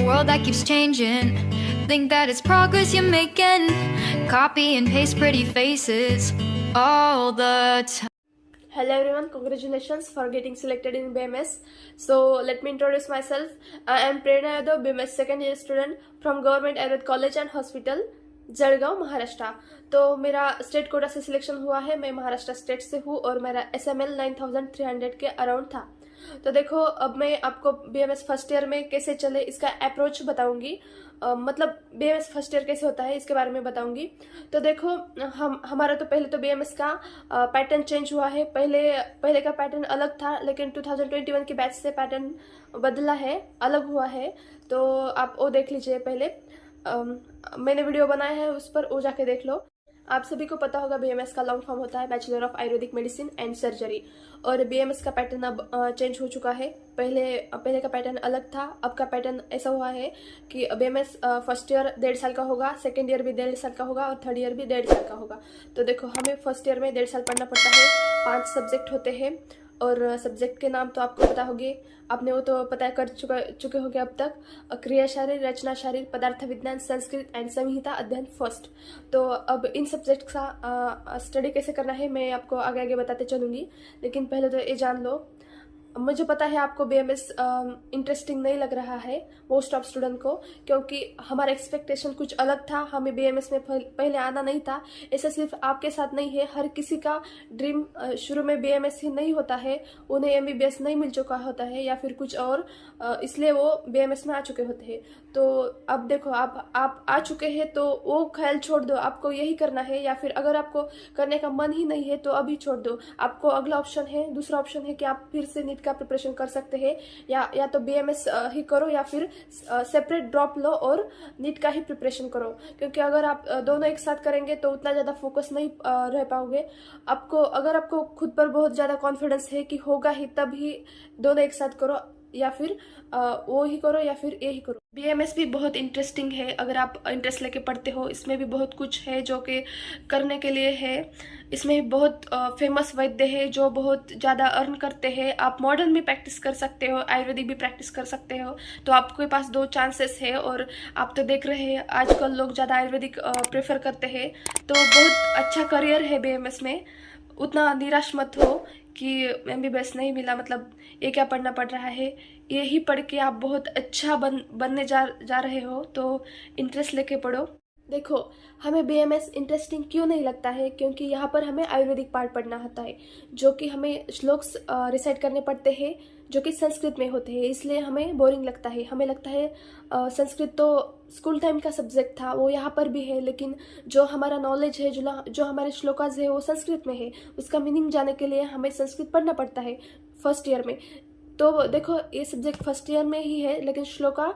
world that keeps changing. Think that it's progress you're making. Copy and paste pretty faces all the time. Hello everyone, congratulations for getting selected in BMS. So let me introduce myself. I am Prerna Yadav, BMS second year student from Government Ayurved College and Hospital, Jalgaon, Maharashtra. तो मेरा state quota से selection हुआ है। मैं Maharashtra state से हूँ और मेरा SML 9300 के अराउंड था। तो देखो, अब मैं आपको BMS फर्स्ट ईयर में कैसे चले इसका अप्रोच बताऊंगी। मतलब BMS फर्स्ट ईयर कैसे होता है इसके बारे में बताऊंगी। तो देखो, हमारा तो पहले तो BMS का पैटर्न चेंज हुआ है। पहले का पैटर्न अलग था, लेकिन 2021 के बैच से पैटर्न बदला है, अलग हुआ है। तो आप वो देख लीजिए। पहले मैंने वीडियो बनाया है, उस पर वो जाके देख लो। आप सभी को पता होगा BMS का लॉन्ग फॉर्म होता है bachelor of Ayurvedic medicine and surgery. और BMS का पैटर्न अब चेंज हो चुका है। पहले का पैटर्न अलग था, अब का पैटर्न ऐसा हुआ है कि BMS फर्स्ट ईयर 1.5 साल का होगा, सेकेंड ईयर भी 1.5 साल का होगा और थर्ड ईयर भी 1.5 साल का होगा। तो देखो, हमें फर्स्ट ईयर में 1.5 साल पढ़ना पड़ता है। 5 सब्जेक्ट होते हैं और सब्जेक्ट के नाम तो आपको पता होंगे, आपने वो तो पता कर चुके होंगे अब तक। क्रिया शारीर, रचना शारीर, पदार्थ विज्ञान, संस्कृत एंड संहिता अध्ययन फर्स्ट। तो अब इन सब्जेक्ट का स्टडी कैसे करना है मैं आपको आगे आगे बताते चलूंगी। लेकिन पहले तो ये जान लो, मुझे पता है आपको BMS इंटरेस्टिंग नहीं लग रहा है मोस्ट ऑफ स्टूडेंट को, क्योंकि हमारा एक्सपेक्टेशन कुछ अलग था। हमें BMS में पहले आना नहीं था। ऐसा सिर्फ आपके साथ नहीं है, हर किसी का ड्रीम शुरू में BMS ही नहीं होता है। उन्हें MBBS नहीं मिल चुका होता है या फिर कुछ और, इसलिए वो BMS में आ चुके होते हैं। तो अब देखो, आप आ चुके हैं तो वो ख्याल छोड़ दो, आपको यही करना है। या फिर अगर आपको करने का मन ही नहीं है तो अभी छोड़ दो। आपको अगला ऑप्शन है, दूसरा ऑप्शन है कि आप फिर से नीट का प्रिपरेशन कर सकते हैं, या तो BMS ही करो या फिर सेपरेट ड्रॉप लो और नीट का ही प्रिपरेशन करो। क्योंकि अगर आप दोनों एक साथ करेंगे तो उतना ज़्यादा फोकस नहीं रह पाओगे। अगर आपको खुद पर बहुत ज़्यादा कॉन्फिडेंस है कि होगा ही, तब ही दोनों एक साथ करो, या फिर वो ही करो या फिर ये ही करो। BMS भी बहुत इंटरेस्टिंग है अगर आप इंटरेस्ट लेके पढ़ते हो। इसमें भी बहुत कुछ है जो कि करने के लिए है। इसमें बहुत फेमस वैद्य है जो बहुत ज़्यादा अर्न करते हैं। आप मॉडर्न भी प्रैक्टिस कर सकते हो, आयुर्वेदिक भी प्रैक्टिस कर सकते हो। तो आपके पास 2 चांसेस है। और आप तो देख रहे हैं आजकल लोग ज़्यादा आयुर्वेदिक प्रेफर करते हैं। तो बहुत अच्छा करियर है BMS में। उतना निराश मत हो कि MBBS नहीं मिला, मतलब ये क्या पढ़ना पड़ रहा है। यही पढ़ के आप बहुत अच्छा बनने जा रहे हो, तो इंटरेस्ट लेके पढ़ो। देखो, हमें BMS इंटरेस्टिंग क्यों नहीं लगता है, क्योंकि यहाँ पर हमें आयुर्वेदिक पार्ट पढ़ना होता है, जो कि हमें श्लोक्स रिसाइट करने पड़ते हैं जो कि संस्कृत में होते हैं। इसलिए हमें बोरिंग लगता है। हमें लगता है संस्कृत तो स्कूल टाइम का सब्जेक्ट था, वो यहाँ पर भी है, लेकिन जो हमारा नॉलेज है, जो हमारे श्लोकाज है, वो संस्कृत में है। उसका मीनिंग जानने के लिए हमें संस्कृत पढ़ना पड़ता है फर्स्ट ईयर में। तो देखो, ये सब्जेक्ट फर्स्ट ईयर में ही है, लेकिन श्लोका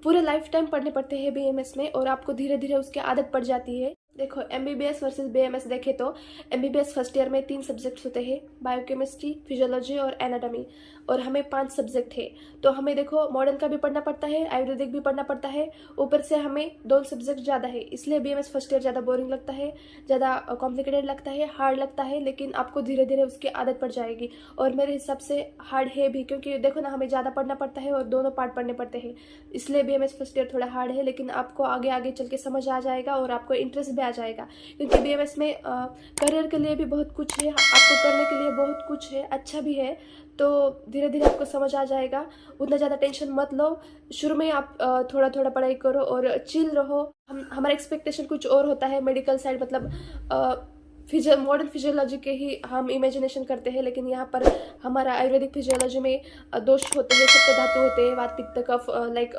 पूरे लाइफ टाइम पढ़ने पड़ते हैं BMS में, और आपको धीरे धीरे उसकी आदत पड़ जाती है। देखो, MBBS वर्सेस BMS देखे तो MBBS फर्स्ट ईयर में 3 सब्जेक्ट्स होते हैं, बायोकेमिस्ट्री, फिजियोलॉजी और एनाटॉमी। और हमें 5 सब्जेक्ट है। तो हमें देखो, मॉडर्न का भी पढ़ना पड़ता है, आयुर्वेदिक भी पढ़ना पड़ता है, ऊपर से हमें 2 सब्जेक्ट ज़्यादा है। इसलिए BMS फर्स्ट ईयर ज़्यादा बोरिंग लगता है, ज़्यादा कॉम्प्लिकेटेड लगता है, हार्ड लगता है। लेकिन आपको धीरे धीरे उसकी आदत पड़ जाएगी। और मेरे हिसाब से हार्ड है भी, क्योंकि देखो ना, हमें ज़्यादा पढ़ना पड़ता है और दोनों पार्ट पढ़ने पड़ते हैं। इसलिए BMS फर्स्ट ईयर थोड़ा हार्ड है, लेकिन आपको आगे आगे चल के समझ आ जाएगा और आपको इंटरेस्ट भी आ जाएगा। क्योंकि BMS में करियर के लिए भी बहुत कुछ है, आपको करने के लिए बहुत कुछ है, अच्छा भी है। तो धीरे धीरे आपको समझ आ जाएगा। उतना ज़्यादा टेंशन मत लो। शुरू में आप थोड़ा थोड़ा पढ़ाई करो और चिल रहो। हमारा एक्सपेक्टेशन कुछ और होता है मेडिकल साइड, मतलब मॉडर्न फिजियोलॉजी के ही हम इमेजिनेशन करते हैं, लेकिन यहाँ पर हमारा आयुर्वेदिक फिजियोलॉजी में दोष होते हैं, सप्त धातु होते हैं, वात पित्त कफ, लाइक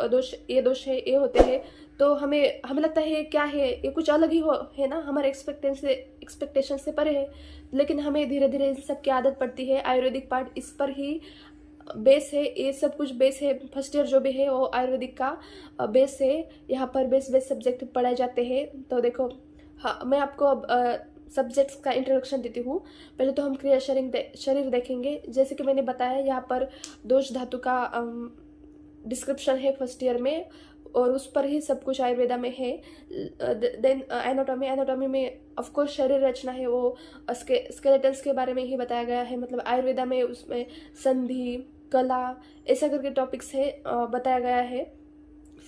दोष है, ये होते हैं। तो हमें लगता है क्या है, ये कुछ अलग ही है ना, हमारे एक्सपेक्टेशन से परे है। लेकिन हमें धीरे धीरे इन सब की आदत पड़ती है। आयुर्वेदिक पार्ट इस पर ही बेस है, ये सब कुछ बेस है। फर्स्ट ईयर जो भी है वो आयुर्वेदिक का बेस है। यहाँ पर बेस सब्जेक्ट पढ़ाए जाते हैं। तो देखो, हाँ, मैं आपको अब सब्जेक्ट्स का इंट्रोडक्शन देती हूँ। पहले तो हम क्रिया शरीर देखेंगे। जैसे कि मैंने बताया, यहाँ पर दोष धातु का डिस्क्रिप्शन है फर्स्ट ईयर में, और उस पर ही सब कुछ आयुर्वेदा में है। देन एनाटॉमी में ऑफ कोर्स शरीर रचना है, वो स्केलेटन्स के बारे में ही बताया गया है। मतलब आयुर्वेदा में उसमें संधि, कला, ऐसा करके टॉपिक्स है, बताया गया है।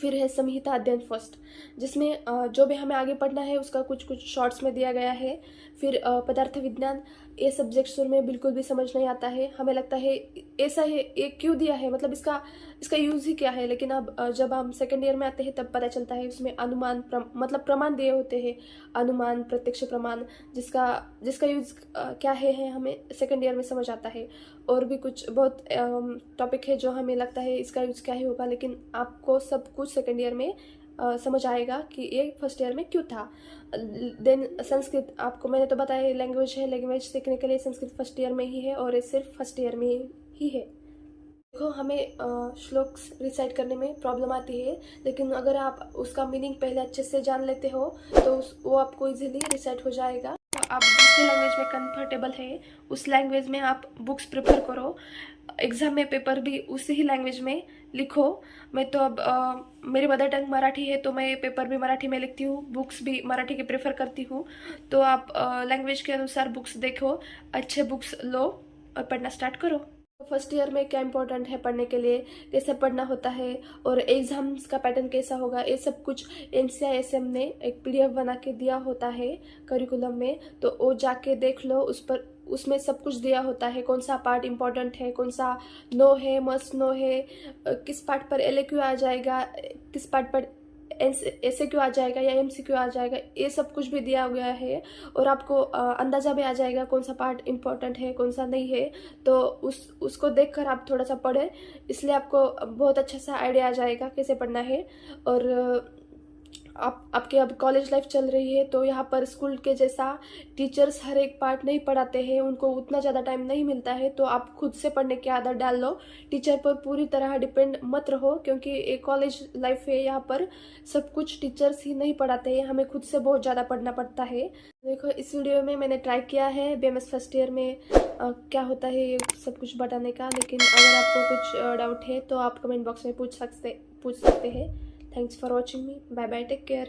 फिर है संहिता अध्ययन फर्स्ट, जिसमें जो भी हमें आगे पढ़ना है उसका कुछ कुछ शॉर्ट्स में दिया गया है। फिर पदार्थ विज्ञान, ये सब्जेक्ट शुरू में बिल्कुल भी समझ नहीं आता है, हमें लगता है ऐसा है, ये क्यों दिया है, मतलब इसका यूज़ ही क्या है। लेकिन अब जब हम सेकेंड ईयर में आते हैं तब पता चलता है उसमें अनुमान मतलब प्रमाण दिए होते हैं, अनुमान, प्रत्यक्ष प्रमाण, जिसका यूज़ क्या है हमें सेकेंड ईयर में समझ आता है। और भी कुछ बहुत टॉपिक है जो हमें लगता है इसका यूज़ क्या ही होगा, लेकिन आपको सब कुछ सेकेंड ईयर में समझ आएगा कि ये फर्स्ट ईयर में क्यों था। देन संस्कृत, आपको मैंने तो बताया लैंग्वेज है, लैंग्वेज सीखने के लिए संस्कृत फर्स्ट ईयर में ही है और ये सिर्फ फर्स्ट ईयर में ही है। देखो, हमें श्लोक रिसाइट करने में प्रॉब्लम आती है, लेकिन अगर आप उसका मीनिंग पहले अच्छे से जान लेते हो तो वो आपको इजीली रिसाइट हो जाएगा। तो आप दूसरी लैंग्वेज में कंफर्टेबल है, उस लैंग्वेज में आप बुक्स प्रिफर करो, एग्ज़ाम में पेपर भी उसी ही लैंग्वेज में लिखो। मैं तो अब मेरी मदर टंग मराठी है तो मैं पेपर भी मराठी में लिखती हूँ, बुक्स भी मराठी के प्रेफर करती हूँ। तो आप लैंग्वेज के अनुसार बुक्स देखो, अच्छे बुक्स लो और पढ़ना स्टार्ट करो। फर्स्ट ईयर में क्या इंपॉर्टेंट है पढ़ने के लिए, कैसे पढ़ना होता है और एग्जाम्स का पैटर्न कैसा होगा, ये सब कुछ NCISM ने एक PDF बना के दिया होता है करिकुलम में, तो वो जाके देख लो। उसमें सब कुछ दिया होता है, कौन सा पार्ट इम्पोर्टेंट है, कौन सा नो है, मस्ट नो है, किस पार्ट पर LAQ आ जाएगा, किस पार्ट पर SAQ आ जाएगा या MCQ आ जाएगा, ये सब कुछ भी दिया गया है। और आपको अंदाज़ा भी आ जाएगा कौन सा पार्ट इम्पोर्टेंट है, कौन सा नहीं है। तो उसको देखकर आप थोड़ा सा पढ़ें, इसलिए आपको बहुत अच्छा सा आइडिया आ जाएगा कैसे पढ़ना है। और आपके अब कॉलेज लाइफ चल रही है तो यहाँ पर स्कूल के जैसा टीचर्स हर एक पार्ट नहीं पढ़ाते हैं, उनको उतना ज़्यादा टाइम नहीं मिलता है, तो आप खुद से पढ़ने की आदत डाल लो। टीचर पर पूरी तरह डिपेंड मत रहो, क्योंकि एक कॉलेज लाइफ है, यहाँ पर सब कुछ टीचर्स ही नहीं पढ़ाते हैं, हमें खुद से बहुत ज़्यादा पढ़ना पड़ता है। देखो, इस वीडियो में मैंने ट्राई किया है BMS फर्स्ट ईयर में क्या होता है ये सब कुछ बताने का, लेकिन अगर आपको कुछ डाउट है तो आप कमेंट बॉक्स में पूछ सकते हैं। Thanks for watching me. Bye bye. Take care.